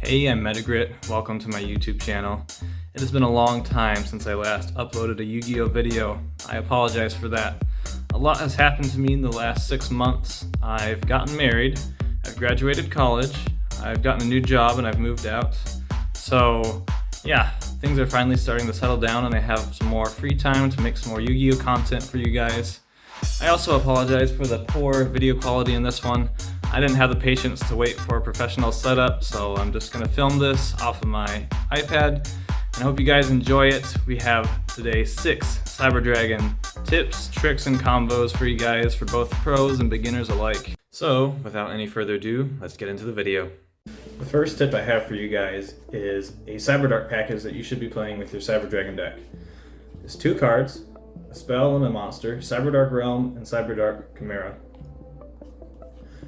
Hey, I'm Metagrit. Welcome to my YouTube channel. It has been a long time since I last uploaded a Yu-Gi-Oh video. I apologize for that. A lot has happened to me in the last 6 months. I've gotten married, I've graduated college, I've gotten a new job, and I've moved out. So yeah, things are finally starting to settle down and I have some more free time to make some more Yu-Gi-Oh content for you guys. I also apologize for the poor video quality in this one. I didn't have the patience to wait for a professional setup, so I'm just going to film this off of my iPad, and I hope you guys enjoy it. We have today 6 Cyber Dragon tips, tricks, and combos for you guys for both pros and beginners alike. So, without any further ado, let's get into the video. The first tip I have for you guys is a Cyberdark package that you should be playing with your Cyber Dragon deck. It's 2 cards, a spell and a monster, Cyberdark Realm and Cyberdark Chimera.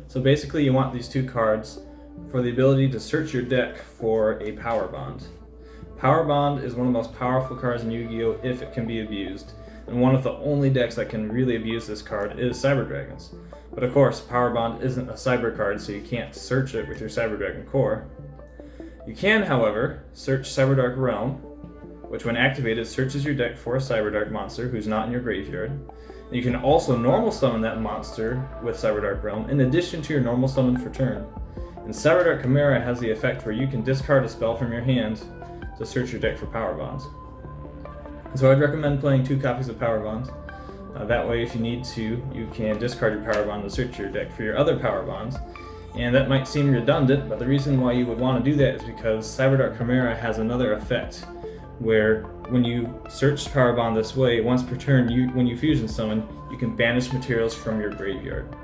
So basically you want these 2 cards for the ability to search your deck for a Power Bond. Power Bond is one of the most powerful cards in Yu-Gi-Oh! If it can be abused, and one of the only decks that can really abuse this card is Cyber Dragons. But of course, Power Bond isn't a Cyber card, so you can't search it with your Cyber Dragon core. You can, however, search Cyberdark Realm, which when activated searches your deck for a Cyberdark monster who's not in your graveyard. You can also normal summon that monster with Cyberdark Realm in addition to your normal summon for turn. And Cyberdark Chimera has the effect where you can discard a spell from your hand to search your deck for Power Bonds. So I'd recommend playing 2 copies of Power Bonds. That way if you need to, you can discard your Power Bond to search your deck for your other Power Bonds. And that might seem redundant, but the reason why you would want to do that is because Cyberdark Chimera has another effect where when you search Power Bond this way, once per turn, when you fusion summon, you can banish materials from your graveyard.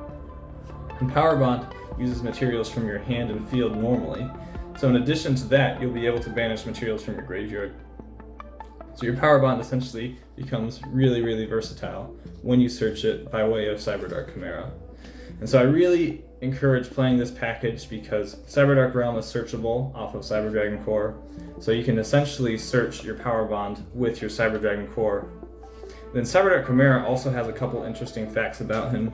And Power Bond uses materials from your hand and field normally, so in addition to that, you'll be able to banish materials from your graveyard. So your Power Bond essentially becomes really versatile when you search it by way of Cyberdark Chimera. And so I really encourage playing this package because Cyberdark Realm is searchable off of Cyber Dragon core, so you can essentially search your Power Bond with your Cyber Dragon core. Then Cyberdark Chimera also has a couple interesting facts about him.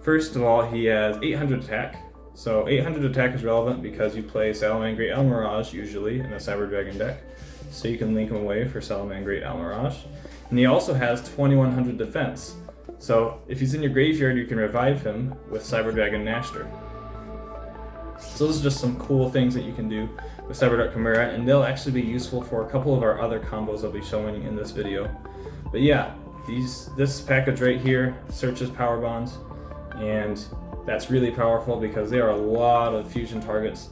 First of all, he has 800 attack. So 800 attack is relevant because you play Salamangreat Almirage usually in a Cyber Dragon deck, so you can link him away for Salamangreat Almirage. And he also has 2100 defense. So if he's in your graveyard, you can revive him with Cyber Dragon Nashter. So those are just some cool things that you can do with Cyberdark Chimera, and they'll actually be useful for a couple of our other combos I'll be showing in this video. But yeah, this package right here searches Power Bonds, and that's really powerful because there are a lot of fusion targets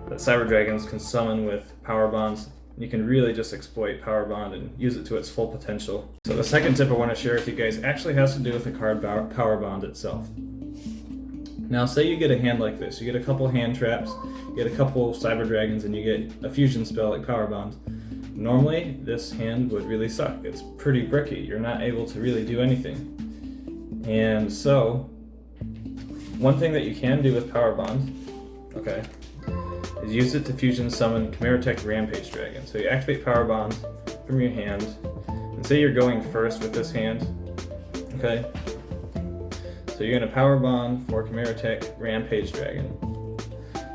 that Cyber Dragons can summon with Power Bonds. You can really just exploit Power Bond and use it to its full potential. So the second tip I want to share with you guys actually has to do with the card Power Bond itself. Now say you get a hand like this, you get a couple hand traps, you get a couple Cyber Dragons, and you get a fusion spell like Power Bond. Normally this hand would really suck. It's pretty bricky, you're not able to really do anything. And so one thing that you can do with Power Bond, okay, is use it to fusion summon Chimeratech Rampage Dragon. So you activate Power Bond from your hand, and say you're going first with this hand, okay? So you're gonna Power Bond for Chimeratech Rampage Dragon.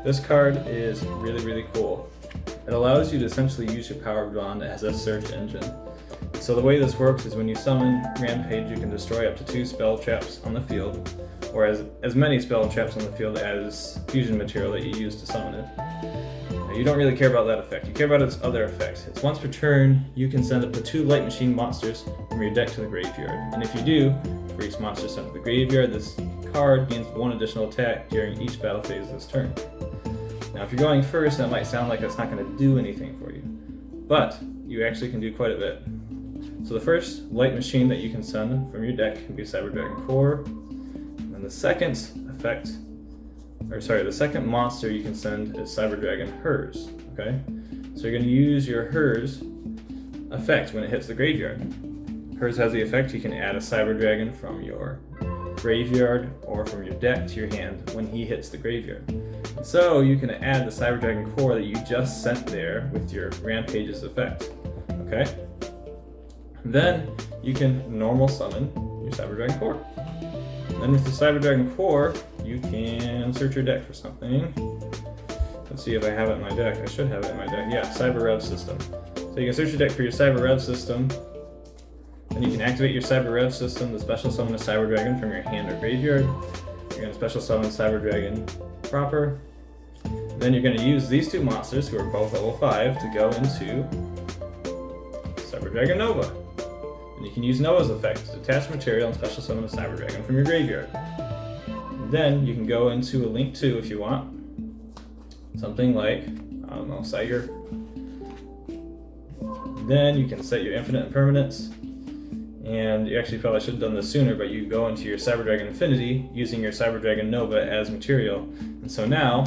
This card is really cool. It allows you to essentially use your Power Bond as a search engine. So the way this works is when you summon Rampage, you can destroy up to 2 spell traps on the field, or as many spell traps on the field as fusion material that you use to summon it. Now, you don't really care about that effect, you care about its other effects. It's once per turn, you can send up to 2 Light Machine monsters from your deck to the graveyard. And if you do, for each monster sent to the graveyard, this card gains 1 additional attack during each battle phase this turn. Now if you're going first, that might sound like it's not going to do anything for you, but you actually can do quite a bit. So the first Light Machine that you can send from your deck can be Cyber Dragon core. And the second the second monster you can send is Cyber Dragon Hers, okay? So you're going to use your Hers effect when it hits the graveyard. Hers has the effect you can add a Cyber Dragon from your graveyard or from your deck to your hand when he hits the graveyard. And so you can add the Cyber Dragon core that you just sent there with your Rampage's effect, okay? Then you can normal summon your Cyber Dragon core. Then with the Cyber Dragon core, you can search your deck for something. Let's see if I have it in my deck. I should have it in my deck. Yeah, Cyber Rev System. So you can search your deck for your Cyber Rev System. Then you can activate your Cyber Rev System to special summon a Cyber Dragon from your hand or graveyard. You're going to special summon Cyber Dragon proper. Then you're going to use these two monsters, who are both level 5, to go into Cyber Dragon Nova. And you can use Nova's effect to attach material and special summon a Cyber Dragon from your graveyard. And then you can go into a Link 2 if you want. Something like, I don't know, Siger. Then you can set your infinite impermanence. And you actually probably should have done this sooner, but you go into your Cyber Dragon Infinity using your Cyber Dragon Nova as material. And so now,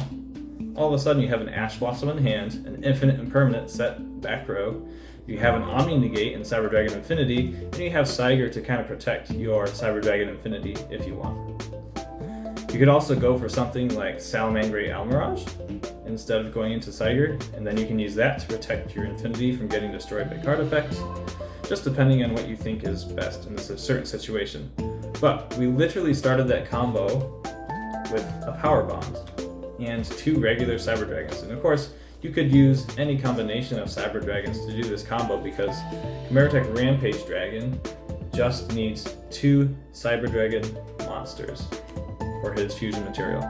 all of a sudden you have an Ash Blossom in hand, an infinite impermanent set back row, you have an Omni Negate in Cyber Dragon Infinity, and you have Siger to kind of protect your Cyber Dragon Infinity if you want. You could also go for something like Salamangreat Almirage instead of going into Siger, and then you can use that to protect your Infinity from getting destroyed by card effects, just depending on what you think is best in this certain situation. But we literally started that combo with a Power Bond and 2 regular Cyber Dragons. And of course, you could use any combination of Cyber Dragons to do this combo, because Chimeratech Rampage Dragon just needs 2 Cyber Dragon monsters for his fusion material.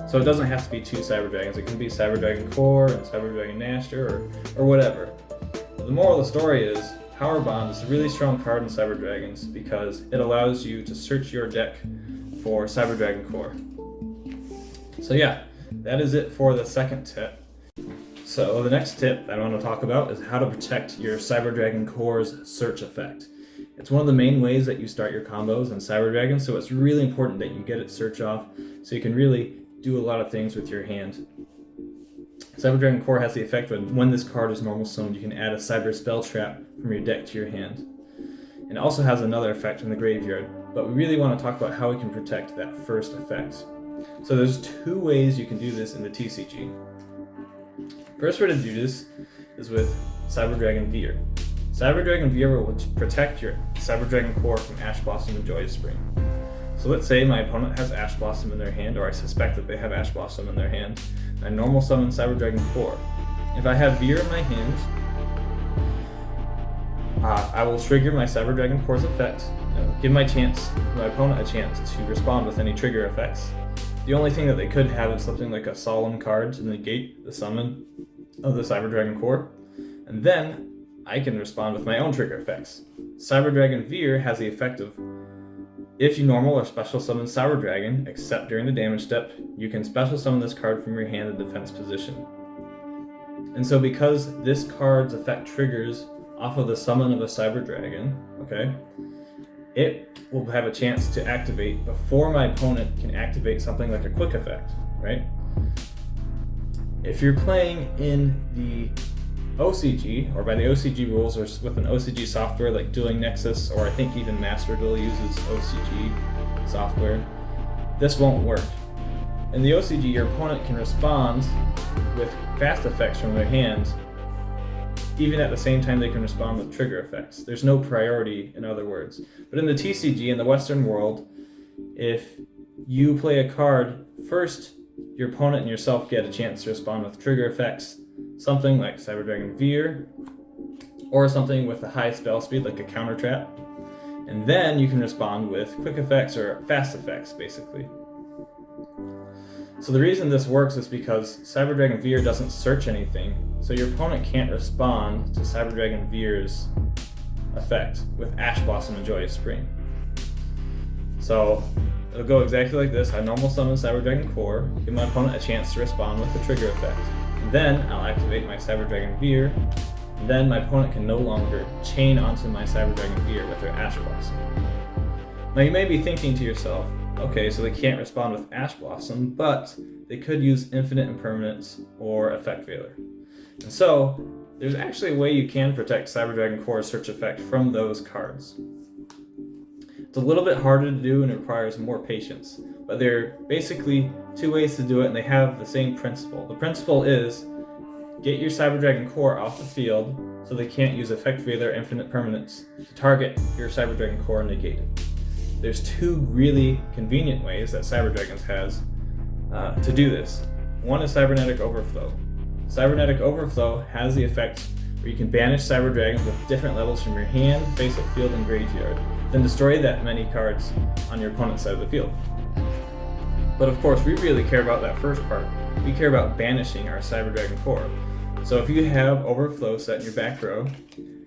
So it doesn't have to be 2 Cyber Dragons. It can be Cyber Dragon Core and Cyber Dragon Nashter or whatever. But the moral of the story is, Power Bond is a really strong card in Cyber Dragons because it allows you to search your deck for Cyber Dragon Core. So yeah, that is it for the second tip. So the next tip I want to talk about is how to protect your Cyber Dragon Core's search effect. It's one of the main ways that you start your combos in Cyber Dragon, so it's really important that you get its search off so you can really do a lot of things with your hand. Cyber Dragon Core has the effect when this card is normal summoned, you can add a Cyber Spell Trap from your deck to your hand. And it also has another effect in the graveyard, but we really want to talk about how we can protect that first effect. So there's 2 ways you can do this in the TCG. First way to do this is with Cyber Dragon Veer. Cyber Dragon Veer will protect your Cyber Dragon Core from Ash Blossom and Joyous Spring. So let's say my opponent has Ash Blossom in their hand, or I suspect that they have Ash Blossom in their hand. I normal summon Cyber Dragon Core. If I have Veer in my hand, I will trigger my Cyber Dragon Core's effect, give my opponent a chance to respond with any trigger effects. The only thing that they could have is something like a Solemn card to negate the summon of the Cyber Dragon Core, and then I can respond with my own trigger effects. Cyber Dragon Veer has the effect of, if you normal or special summon Cyber Dragon, except during the damage step, you can special summon this card from your hand in defense position. And so because this card's effect triggers off of the summon of a Cyber Dragon, okay, it will have a chance to activate before my opponent can activate something like a quick effect, right? If you're playing in the OCG, or by the OCG rules, or with an OCG software like Dueling Nexus, or I think even Master Duel uses OCG software, this won't work. In the OCG, your opponent can respond with fast effects from their hand, even at the same time they can respond with trigger effects. There's no priority, in other words. But in the TCG, in the Western world, if you play a card first, your opponent and yourself get a chance to respond with trigger effects, something like Cyber Dragon Veer, or something with a high spell speed like a counter trap, and then you can respond with quick effects or fast effects, basically. So the reason this works is because Cyber Dragon Veer doesn't search anything, so your opponent can't respond to Cyber Dragon Veer's effect with Ash Blossom and Joyous Spring. So it'll go exactly like this. I normal summon Cyber Dragon Core, give my opponent a chance to respond with the trigger effect. And then I'll activate my Cyber Dragon Veer, and then my opponent can no longer chain onto my Cyber Dragon Veer with their Ash Blossom. Now you may be thinking to yourself, okay, so they can't respond with Ash Blossom, but they could use Infinite Impermanence or Effect Veiler. And so, there's actually a way you can protect Cyber Dragon Core's search effect from those cards. It's a little bit harder to do and requires more patience, but there are basically 2 ways to do it, and they have the same principle. The principle is, get your Cyber Dragon Core off the field so they can't use Effect Veiler Infinite Permanence to target your Cyber Dragon Core and negate it. There's 2 really convenient ways that Cyber Dragons has to do this. One is Cybernetic Overflow. Cybernetic Overflow has the effect where you can banish Cyber Dragons with different levels from your hand, face-up field, and graveyard, then destroy that many cards on your opponent's side of the field. But of course, we really care about that first part. We care about banishing our Cyber Dragon core. So if you have Overflow set in your back row,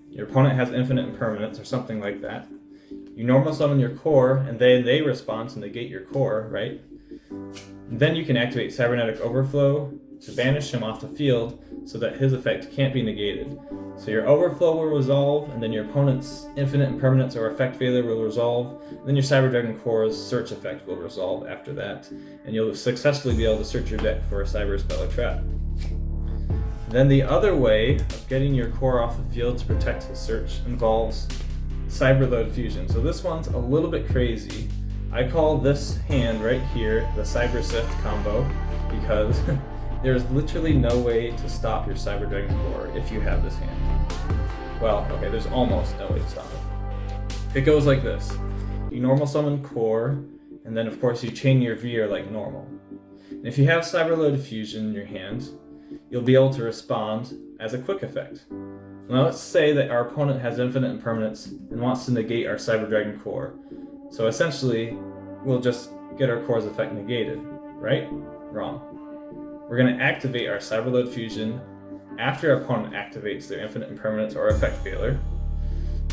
your opponent has infinite impermanence or something like that, you normal summon your core, and they respond to negate your core, right? And then you can activate Cybernetic Overflow to banish him off the field so that his effect can't be negated. So your Overflow will resolve, and then your opponent's infinite impermanence or effect failure will resolve, and then your Cyber Dragon core's search effect will resolve after that, and you'll successfully be able to search your deck for a Cyber Spell or Trap. Then the other way of getting your core off the field to protect his search involves Cyberload Fusion. So this one's a little bit crazy. I call this hand right here the Cyber Sith combo because there's literally no way to stop your Cyber Dragon core if you have this hand. Well, okay, there's almost no way to stop it. It goes like this. You normal summon core, and then of course you chain your Veer like normal. And if you have Cyberload Fusion in your hand, you'll be able to respond as a quick effect. Now let's say that our opponent has infinite impermanence and wants to negate our Cyber Dragon core. So essentially, we'll just get our core's effect negated, right? Wrong. We're going to activate our Cyberload Fusion after our opponent activates their infinite impermanence or effect failure.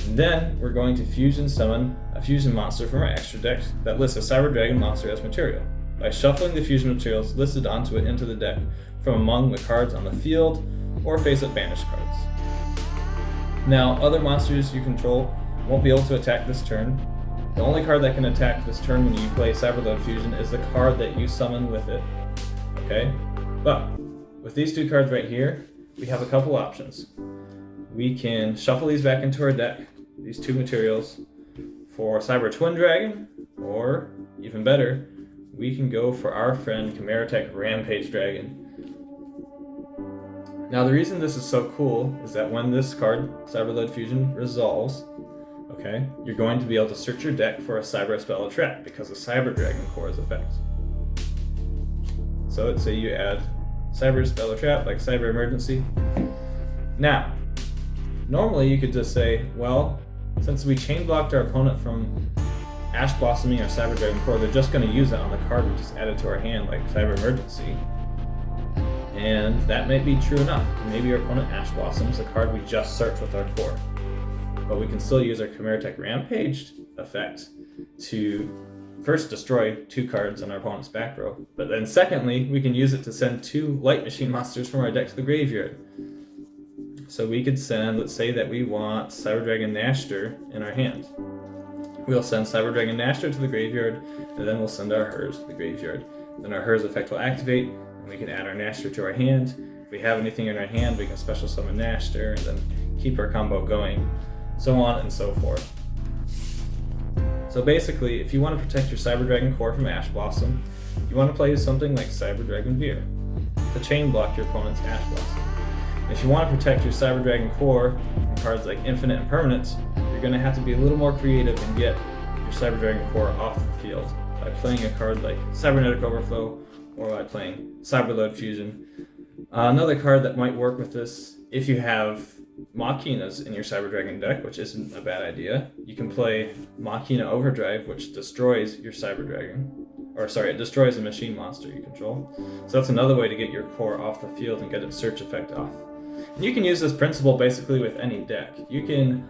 And then we're going to fusion summon a fusion monster from our extra deck that lists a Cyber Dragon monster as material by shuffling the fusion materials listed onto it into the deck from among the cards on the field or face-up banished cards. Now, other monsters you control won't be able to attack this turn. The only card that can attack this turn when you play Cyberload Fusion is the card that you summon with it. Okay? But with these two cards right here, we have a couple options. We can shuffle these back into our deck, these two materials, for Cyber Twin Dragon, or even better, we can go for our friend Chimeratech Rampage Dragon. Now the reason this is so cool is that when this card, Cyberload Fusion, resolves, okay, you're going to be able to search your deck for a Cyber Spell or Trap because of Cyber Dragon core's effect. So let's say you add Cyber Spell or Trap like Cyber Emergency. Now, normally you could just say, well, since we chain blocked our opponent from Ash Blossoming our Cyber Dragon core, they're just going to use it on the card we just added to our hand like Cyber Emergency. And that might be true enough. Maybe our opponent Ash Blossoms the card we just searched with our core. But we can still use our Chimeratech Rampage effect to first destroy two cards on our opponent's back row. But then secondly, we can use it to send two Light Machine monsters from our deck to the graveyard. So we could send, let's say that we want Cyber Dragon Nashter in our hand. We'll send Cyber Dragon Nashter to the graveyard, and then we'll send our Hers to the graveyard. Then our Hers effect will activate, we can add our Nashter to our hand. If we have anything in our hand, we can special summon Nashter and then keep our combo going, so on and so forth. So basically, if you want to protect your Cyber Dragon core from Ash Blossom, you want to play something like Cyber Dragon Veer to chain block your opponent's Ash Blossom. And if you want to protect your Cyber Dragon core from cards like Infinite Impermanence, you're going to have to be a little more creative and get your Cyber Dragon core off the field by playing a card like Cybernetic Overflow or by playing Cyberload Fusion. Another card that might work with this, if you have Machinas in your Cyber Dragon deck, which isn't a bad idea, you can play Machina Overdrive, which destroys your Cyber Dragon. It destroys a machine monster you control. So that's another way to get your core off the field and get its search effect off. And you can use this principle basically with any deck. You can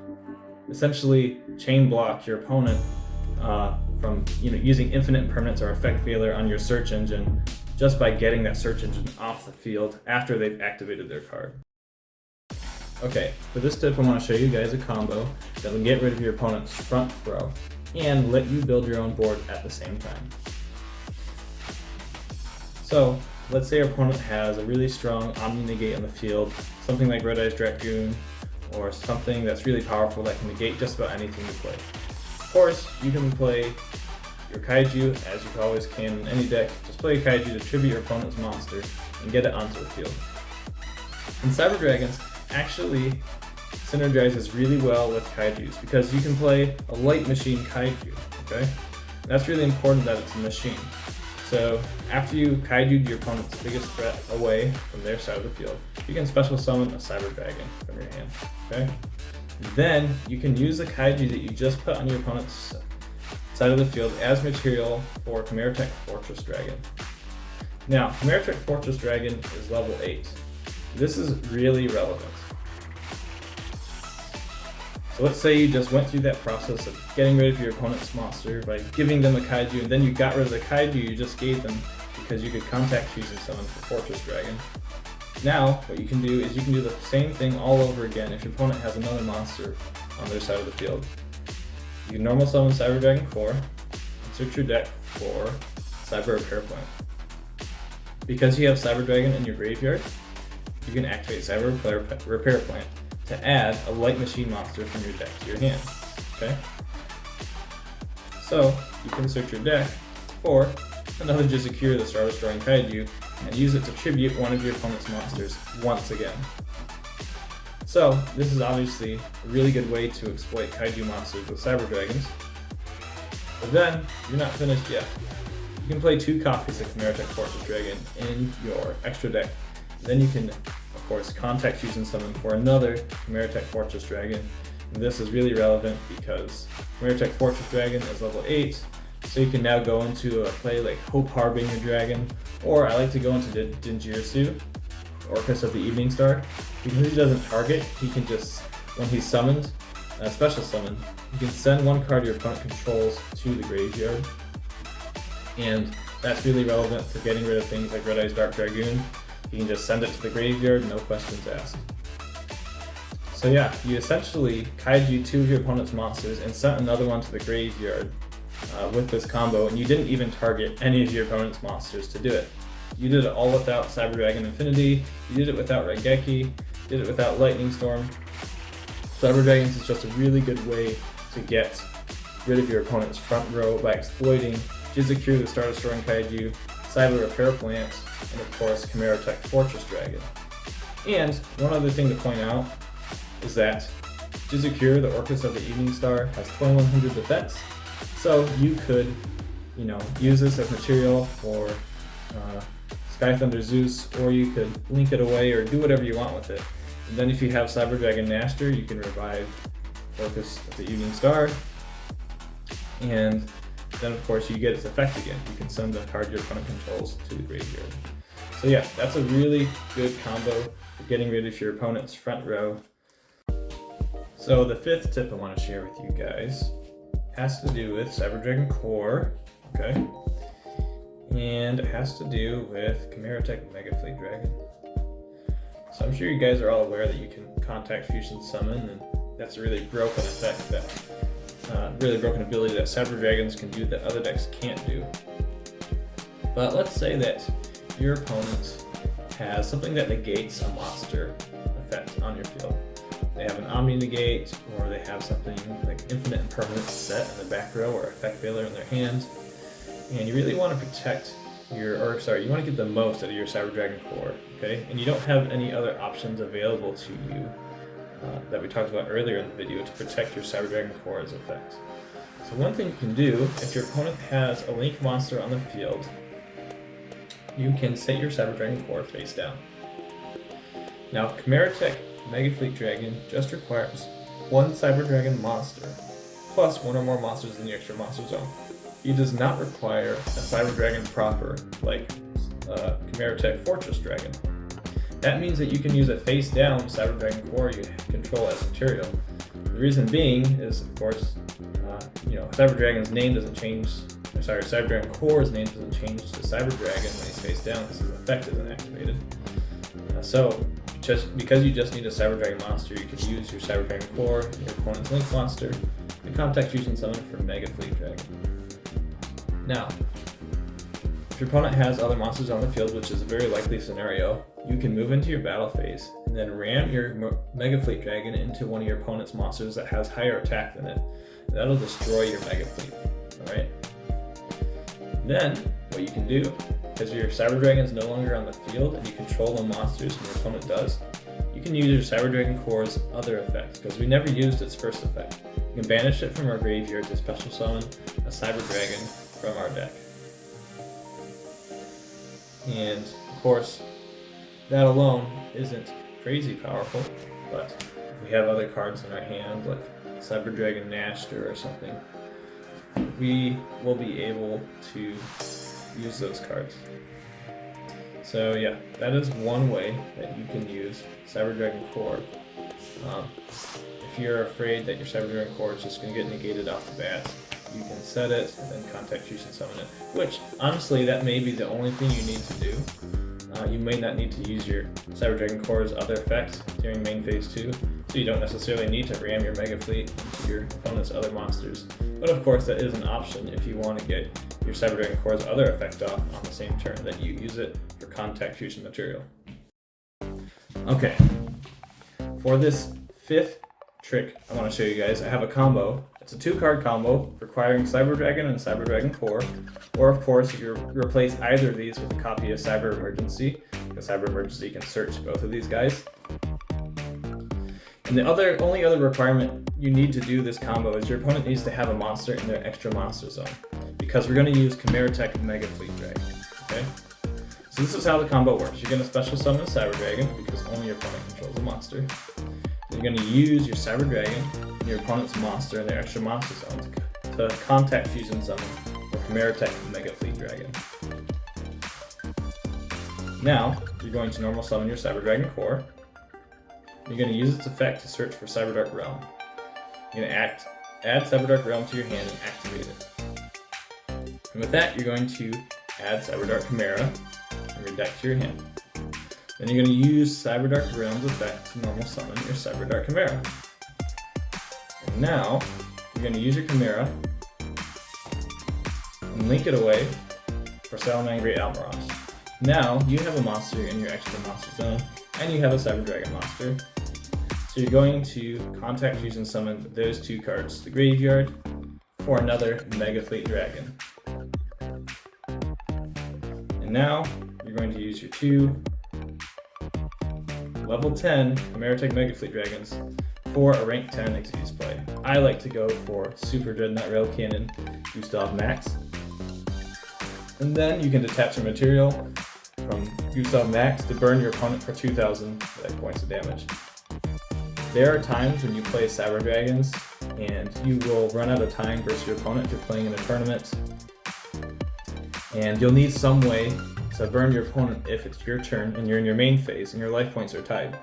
essentially chain block your opponent from using infinite impermanence or effect failure on your search engine just by getting that search engine off the field after they've activated their card. Okay, for this tip I want to show you guys a combo that will get rid of your opponent's front row and let you build your own board at the same time. So, let's say our opponent has a really strong Omni Negate on the field, something like Red Eyes Dragoon, or something that's really powerful that can negate just about anything you play. Of course, you can play your Kaiju, as you always can in any deck. Just play a Kaiju to tribute your opponent's monster and get it onto the field. And Cyber Dragons actually synergizes really well with Kaijus because you can play a Light Machine Kaiju, okay? That's really important that it's a machine. So after you kaiju'd your opponent's biggest threat away from their side of the field, you can special summon a Cyber Dragon from your hand, okay? Then you can use the kaiju that you just put on your opponent's side of the field as material for Chimeratech Fortress Dragon. Now, Chimeratech Fortress Dragon is level 8. This is really relevant. So let's say you just went through that process of getting rid of your opponent's monster by giving them a kaiju, and then you got rid of the kaiju you just gave them because you could contact choose and summon for Fortress Dragon. Now, what you can do is you can do the same thing all over again if your opponent has another monster on their side of the field. You can normal summon Cyber Dragon Core and search your deck for Cyber Repair Plant. Because you have Cyber Dragon in your graveyard, you can activate Cyber Repair Plant to add a light machine monster from your deck to your hand, okay? So, you can search your deck for another Jizakura the Star Destroying Kaiju and use it to tribute one of your opponent's monsters once again. So, this is obviously a really good way to exploit Kaiju monsters with Cyber Dragons. But then, you're not finished yet. You can play 2 copies of Chimeratech Fortress Dragon in your extra deck. Then you can, of course, contact choose and summon for another Chimeratech Fortress Dragon. And this is really relevant because Chimeratech Fortress Dragon is level 8, so you can now go into a play like Hope Harbinger Dragon, or I like to go into Jinjirsu, Orcus of the Evening Star. Because he doesn't target, he can just, when he's summoned, special summon, you can send one card your opponent controls to the graveyard. And that's really relevant for getting rid of things like Red Eye's Dark Dragoon. You can just send it to the graveyard, no questions asked. So yeah, you essentially kaiju 2 of your opponent's monsters and sent another one to the graveyard with this combo, and you didn't even target any of your opponent's monsters to do it. You did it all without Cyber Dragon Infinity, you did it without Raigeki, you did it without Lightning Storm. Cyber Dragons is just a really good way to get rid of your opponent's front row by exploiting Jizakura the Star Destroying Kaiju, Cyber Repair Plant, and of course Chimeratech Fortress Dragon. And one other thing to point out is that Jizakura, the Orcus of the Evening Star, has 2100 defense, so you could, use this as material for Sky Thunder Zeus, or you could link it away or do whatever you want with it. And then if you have Cyber Dragon Naster, you can revive Orcus of the Evening Star, and then of course you get its effect again. You can send the card your opponent controls to the graveyard. So yeah, that's a really good combo for getting rid of your opponent's front row. So the 5th tip I want to share with you guys has to do with Cyber Dragon Core, okay? And it has to do with Chimeratech Mega Fleet Dragon. So I'm sure you guys are all aware that you can contact Fusion Summon, and that's a really broken effect really broken ability that Cyber Dragons can do that other decks can't do. But let's say that your opponent has something that negates a monster effect on your field. They have an Omni Negate, or they have something like Infinite and Permanent set in the back row, or Effect Veiler in their hand. And you really want to protect you want to get the most out of your Cyber Dragon Core, okay? And you don't have any other options available to you that we talked about earlier in the video to protect your Cyber Dragon Core's effect. So one thing you can do, if your opponent has a Link monster on the field, you can set your Cyber Dragon Core face down. Now, Chimeratech Mega Fleet Dragon just requires one Cyber Dragon monster, plus one or more monsters in the extra monster zone. It does not require a Cyber Dragon proper, like Chimeratech Fortress Dragon. That means that you can use a face-down Cyber Dragon Core you control as material. The reason being is, of course, Cyber Dragon's name doesn't change. Cyber Dragon Core's name doesn't change to Cyber Dragon when he's face down because his effect isn't activated. So, just because you just need a Cyber Dragon monster, you can use your Cyber Dragon Core, your opponent's Link monster, and contact Fusion Summon for Mega Fleet Dragon. Now, if your opponent has other monsters on the field, which is a very likely scenario, you can move into your battle phase and then ram your Mega Fleet Dragon into one of your opponent's monsters that has higher attack than it. That'll destroy your Mega Fleet, alright? Then, what you can do, because your Cyber Dragon is no longer on the field and you control the monsters and your opponent does, you can use your Cyber Dragon Core's other effects, because we never used its first effect. You can banish it from our graveyard to special summon a Cyber Dragon from our deck. And of course, that alone isn't crazy powerful, but if we have other cards in our hand, like Cyber Dragon Nashter or something, we will be able to use those cards. So yeah, that is one way that you can use Cyber Dragon Core. If you're afraid that your Cyber Dragon Core is just going to get negated off the bat, you can set it and then Contact Fusion summon it. Which, honestly, that may be the only thing you need to do. You may not need to use your Cyber Dragon Core's other effects during main phase 2, so you don't necessarily need to ram your Mega Fleet into your opponent's other monsters. But of course, that is an option if you want to get your Cyber Dragon Core's other effect off on the same turn that you use it for Contact Fusion material. Okay, for this 5th trick I want to show you guys, I have a combo. It's a 2-card combo requiring Cyber Dragon and Cyber Dragon Core, or of course you replace either of these with a copy of Cyber Emergency, because Cyber Emergency can search both of these guys. And the only other requirement you need to do this combo is your opponent needs to have a monster in their extra monster zone, because we're going to use Chimeratech Mega Fleet Dragon. Okay? So this is how the combo works. You're going to special summon a Cyber Dragon, because only your opponent controls a monster. You're going to use your Cyber Dragon and your opponent's monster in their extra monster zone to Contact Fusion summon the Chimeratech Mega Fleet Dragon. Now, you're going to normal summon your Cyber Dragon Core. You're going to use its effect to search for Cyberdark Realm. You're going to add Cyberdark Realm to your hand and activate it. And with that, you're going to add Cyberdark Chimera from your deck to your hand. Then you're going to use Cyberdark Realm's effect to normal summon your Cyberdark Chimera. And now, you're going to use your Chimera and link it away for Salamangreat Almirage. Now, you have a monster in your extra monster zone, and you have a Cyber Dragon monster. So you're going to Contact Fusion summon those 2 cards to the graveyard for another Mega Fleet Dragon. And now, you're going to use your 2 level 10 Chimeratech Mega Fleet Dragons for a rank 10 Exvius play. I like to go for Super Dreadnought Rail Cannon Gustav Max. And then you can detach a material from Gustav Max to burn your opponent for 2,000 life points of damage. There are times when you play Cyber Dragons and you will run out of time versus your opponent if you're playing in a tournament. And you'll need some way to burn your opponent if it's your turn and you're in your main phase and your life points are tied.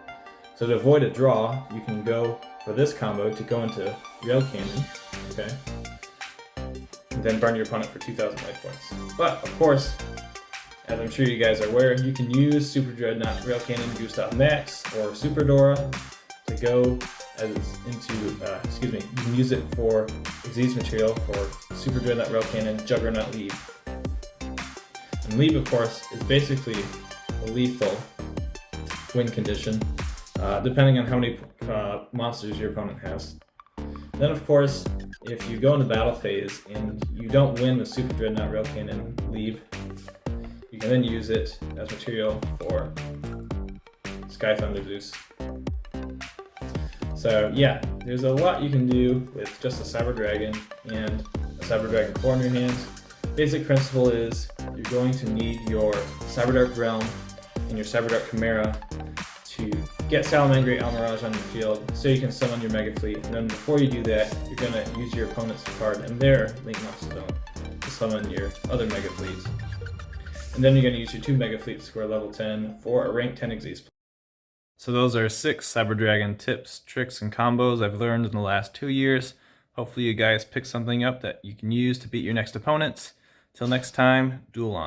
So to avoid a draw, you can go for this combo to go into Rail Cannon, okay? And then burn your opponent for 2,000 life points. But of course, as I'm sure you guys are aware, you can use Super Dreadnought Rail Cannon Gustav Max or Super Dora to go you can use it for Exvius material for Super Dreadnought Rail Cannon Juggernaut Lead. And Lead, of course, is basically a lethal win condition, depending on how many monsters your opponent has. Then, of course, if you go into battle phase and you don't win with Super Dreadnought Rail Cannon Lead, you can then use it as material for Sky Thunder Zeus. So yeah, there's a lot you can do with just a Cyber Dragon and a Cyber Dragon Core in your hands. Basic principle is you're going to need your Cyberdark Realm and your Cyberdark Chimera to get Salamangreat Almirage on your field so you can summon your Mega Fleet. And then before you do that, you're going to use your opponent's card and their Link Monster Zone to summon your other Mega Fleets. And then you're going to use your 2 Mega Fleets to score level 10 for a rank 10 Exvius. So those are 6 Cyber Dragon tips, tricks, and combos I've learned in the last 2 years. Hopefully you guys pick something up that you can use to beat your next opponents. Till next time, duel on.